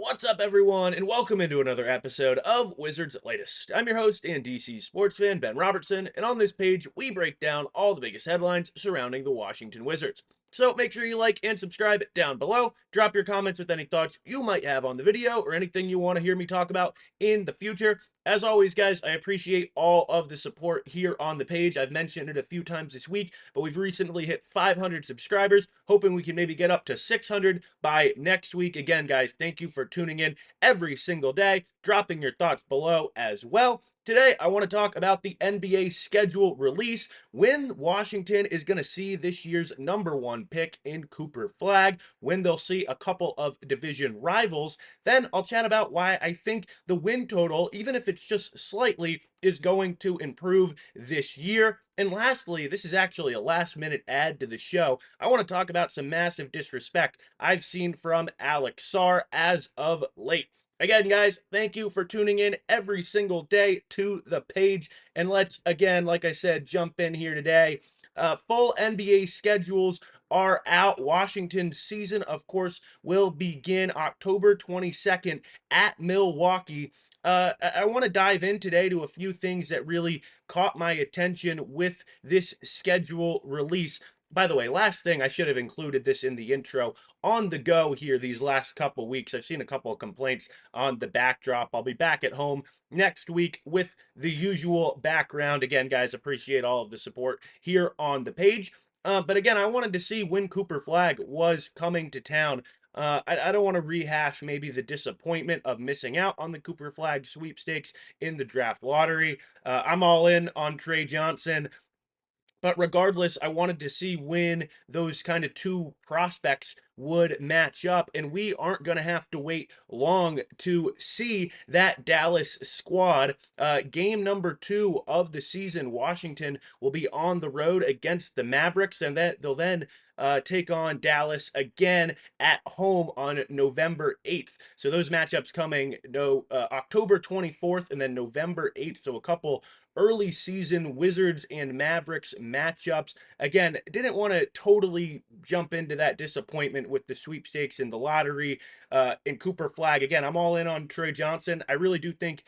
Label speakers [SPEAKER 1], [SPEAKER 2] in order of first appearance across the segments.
[SPEAKER 1] What's up, everyone, and welcome into another episode of Wizards Latest. I'm your host and DC sports fan, Ben Robertson, and on this page, we break down all the biggest headlines surrounding the Washington Wizards. So make sure you like and subscribe down below. Drop your comments with any thoughts you might have on the video or anything you want to hear me talk about in the future. As always, guys, I appreciate all of the support here on the page. I've mentioned it a few times this week, but we've recently hit 500 subscribers, hoping we can maybe get up to 600 by next week. Again, guys, thank you for tuning in every single day, dropping your thoughts below as well. Today, I want to talk about the NBA schedule release, when Washington is going to see this year's #1 pick in Cooper Flag, when they'll see a couple of division rivals. Then I'll chat about why I think the win total, even if it's just slightly, is going to improve this year. And lastly, this is actually a last-minute add to the show. I want to talk about some massive disrespect I've seen from Alex Sarr as of late. Again, guys, thank you for tuning in every single day to the page. And let's, again, like I said, jump in here today. Full NBA schedules are out. Washington's season, of course, will begin October 22nd at Milwaukee. I want to dive in today to a few things that really caught my attention with this schedule release. By the way, last thing, I should have included this in the intro. On the go here these last couple weeks, I've seen a couple of complaints on the backdrop. I'll be back at home next week with the usual background. Again, guys, appreciate all of the support here on the page. But again, I wanted to see when Cooper Flag was coming to town. I don't want to rehash maybe the disappointment of missing out on the Cooper Flag sweepstakes in the draft lottery. I'm all in on Trey Johnson. But regardless, I wanted to see when those kind of two prospects would match up, and we aren't going to have to wait long to see that Dallas squad. Game #2 of the season, Washington will be on the road against the Mavericks, and that they'll then take on Dallas again at home on November 8th. So those matchups coming October 24th and then November 8th. So a couple early season Wizards and Mavericks matchups. Again, didn't want to totally jump into that disappointment with the sweepstakes in the lottery in Cooper Flag. Again, I'm all in on Trey Johnson. I really do think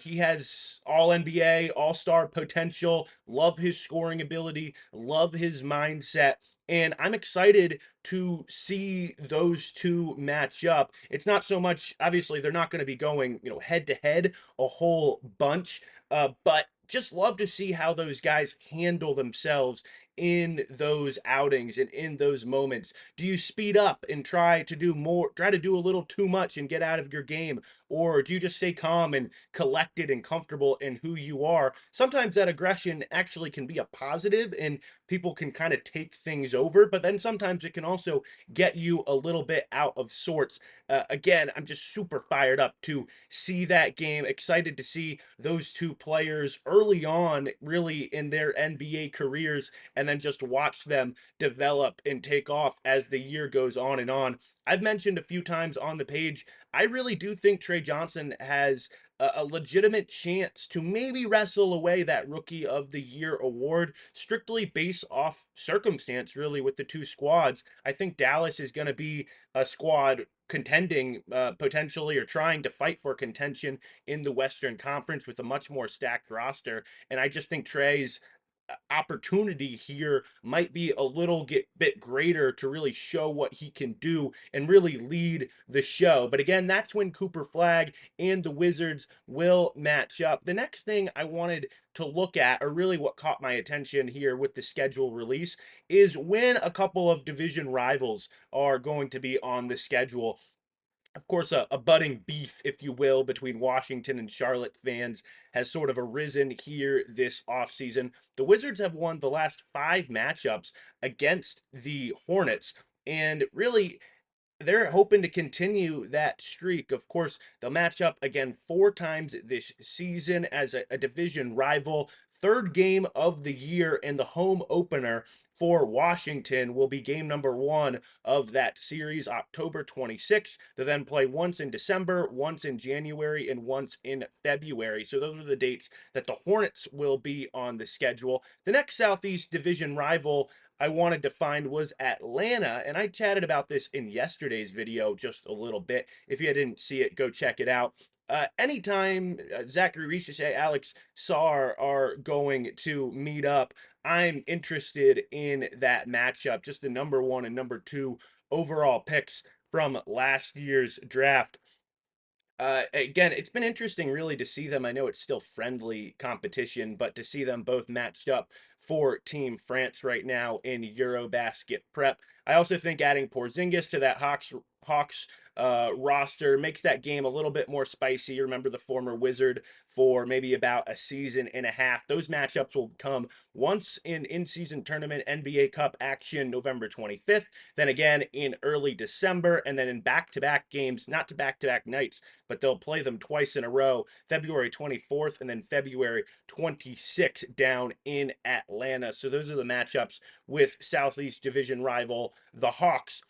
[SPEAKER 1] he has all NBA, all star potential. Love his scoring ability, love his mindset. And I'm excited to see those two match up. It's not so much, obviously, they're not going to be going, head to head a whole bunch, but just love to see how those guys handle themselves in those outings and in those moments. Do you speed up and try to do more, try to do a little too much and get out of your game? Or do you just stay calm and collected and comfortable in who you are? Sometimes that aggression actually can be a positive and people can kind of take things over, but then sometimes it can also get you a little bit out of sorts. Again, I'm just super fired up to see that game. Excited to see those two players early on, really in their NBA careers, and then just watch them develop and take off as the year goes on and on. I've mentioned a few times on the page, I really do think Trey Johnson has a legitimate chance to maybe wrestle away that Rookie of the Year award, strictly based off circumstance, really, with the two squads. I think Dallas is going to be a squad contending potentially, or trying to fight for contention in the Western Conference with a much more stacked roster. And I just think Trey's opportunity here might be a little bit greater to really show what he can do and really lead the show. But again, that's when Cooper Flag and the Wizards will match up. The next thing I wanted to look at, or really what caught my attention here with the schedule release, is when a couple of division rivals are going to be on the schedule. Of course, a budding beef, if you will, between Washington and Charlotte fans has sort of arisen here this offseason. The Wizards have won the last 5 matchups against the Hornets, and really, they're hoping to continue that streak. Of course, they'll match up again 4 times this season as a division rival. third game of the year and the home opener for Washington will be game number 1 of that series, October 26th. They then play once in December, once in January, and once in February. So those are the dates that the Hornets will be on the schedule. The next Southeast Division rival I wanted to find was Atlanta, and I chatted about this in yesterday's video just a little bit. If you didn't see it, go check it out. Anytime Zachary Richichet, Alex Sarr are going to meet up, I'm interested in that matchup. Just the number 1 and number 2 overall picks from last year's draft. Again, it's been interesting really to see them. I know it's still friendly competition, but to see them both matched up for Team France right now in Eurobasket prep. I also think adding Porzingis to that Hawks roster makes that game a little bit more spicy. Remember the former Wizard for maybe about a season and a half. Those matchups will come once in season tournament NBA Cup action November 25th, then again in early December, and then in back-to-back games, not to back-to-back nights, but they'll play them twice in a row, February 24th and then February 26th down in Atlanta. So those are the matchups with Southeast Division rival, the Hawks.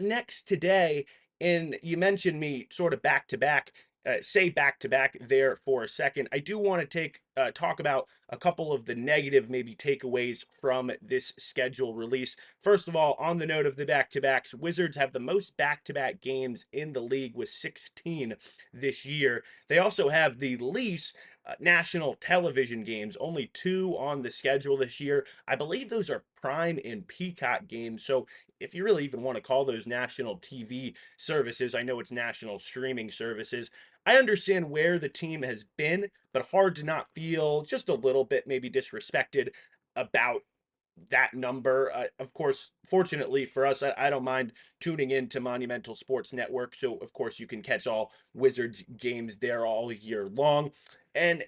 [SPEAKER 1] Next today, and you mentioned me sort of back to back, say back to back there for a second. I do want to talk about a couple of the negative maybe takeaways from this schedule release. First of all, on the note of the back to backs, Wizards have the most back to back games in the league with 16 this year. They also have the least national television games, only 2 on the schedule this year. I believe those are Prime and Peacock games. So if you really even want to call those national TV services, I know it's national streaming services. I understand where the team has been, but hard to not feel just a little bit maybe disrespected about that number. Of course, fortunately for us, I don't mind tuning in to Monumental Sports Network. So, of course, you can catch all Wizards games there all year long. And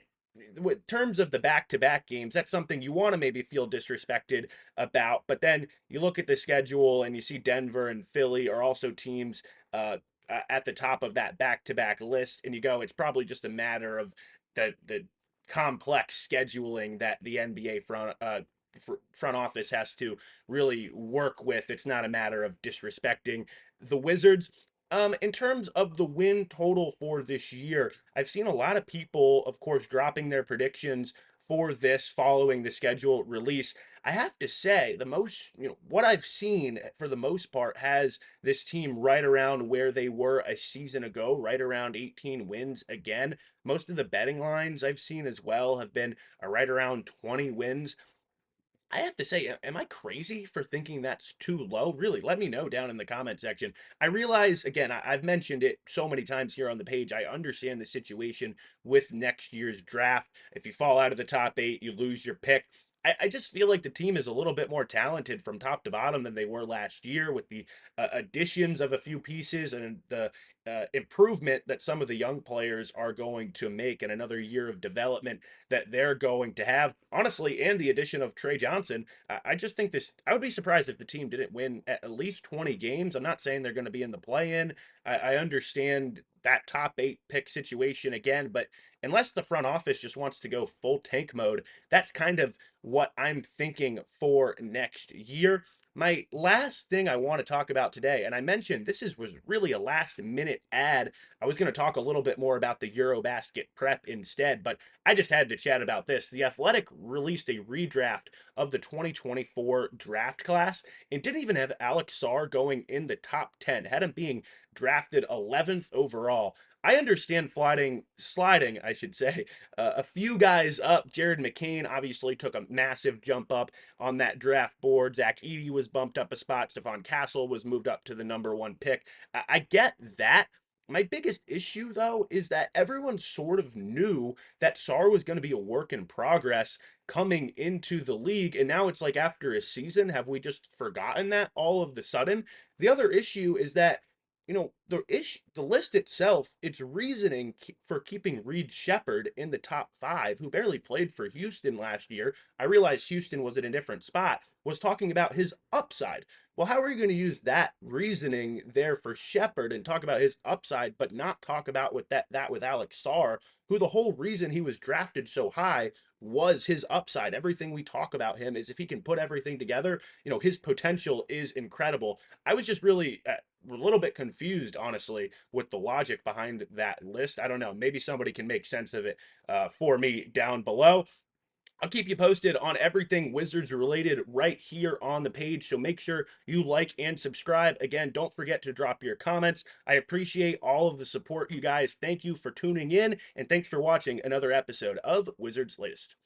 [SPEAKER 1] with terms of the back-to-back games, that's something you want to maybe feel disrespected about. But then you look at the schedule and you see Denver and Philly are also teams at the top of that back-to-back list, and you go, it's probably just a matter of the complex scheduling that the NBA front office has to really work with. It's not a matter of disrespecting the Wizards. In terms of the win total for this year, I've seen a lot of people, of course, dropping their predictions for this following the schedule release. I have to say, the most, what I've seen for the most part has this team right around where they were a season ago, right around 18 wins again. Most of the betting lines I've seen as well have been right around 20 wins. I have to say, am I crazy for thinking that's too low? Really, let me know down in the comment section. I realize, again, I've mentioned it so many times here on the page. I understand the situation with next year's draft. If you fall out of the top 8, you lose your pick. I just feel like the team is a little bit more talented from top to bottom than they were last year with the additions of a few pieces and the improvement that some of the young players are going to make and another year of development that they're going to have. Honestly, and the addition of Trey Johnson, I just think this, I would be surprised if the team didn't win at least 20 games. I'm not saying they're going to be in the play in. I understand that top 8 pick situation again, but unless the front office just wants to go full tank mode, that's kind of what I'm thinking for next year. My last thing I want to talk about today, and I mentioned was really a last minute ad. I was going to talk a little bit more about the Eurobasket prep instead, but I just had to chat about this. The Athletic released a redraft of the 2024 draft class and didn't even have Alex Sarr going in the top 10, had him being drafted 11th overall. I understand sliding, I should say, a few guys up. Jared McCain obviously took a massive jump up on that draft board. Zach Edey was bumped up a spot. Stephon Castle was moved up to the number 1 pick. I get that. My biggest issue, though, is that everyone sort of knew that Sarr was going to be a work in progress coming into the league. And now it's like after a season, have we just forgotten that all of the sudden? The other issue is that the list itself, its reasoning for keeping Reed Shepherd in the top five, who barely played for Houston last year. I realized Houston was in a different spot, was talking about his upside. Well, how are you going to use that reasoning there for Shepherd and talk about his upside, but not talk about with that with Alex Sarr, who the whole reason he was drafted so high was his upside. Everything we talk about him is if he can put everything together, his potential is incredible. I was just really a little bit confused, honestly, with the logic behind that list. I don't know. Maybe somebody can make sense of it for me down below. I'll keep you posted on everything Wizards related right here on the page. So make sure you like and subscribe. Again, don't forget to drop your comments. I appreciate all of the support, you guys. Thank you for tuning in, and thanks for watching another episode of Wizards Latest.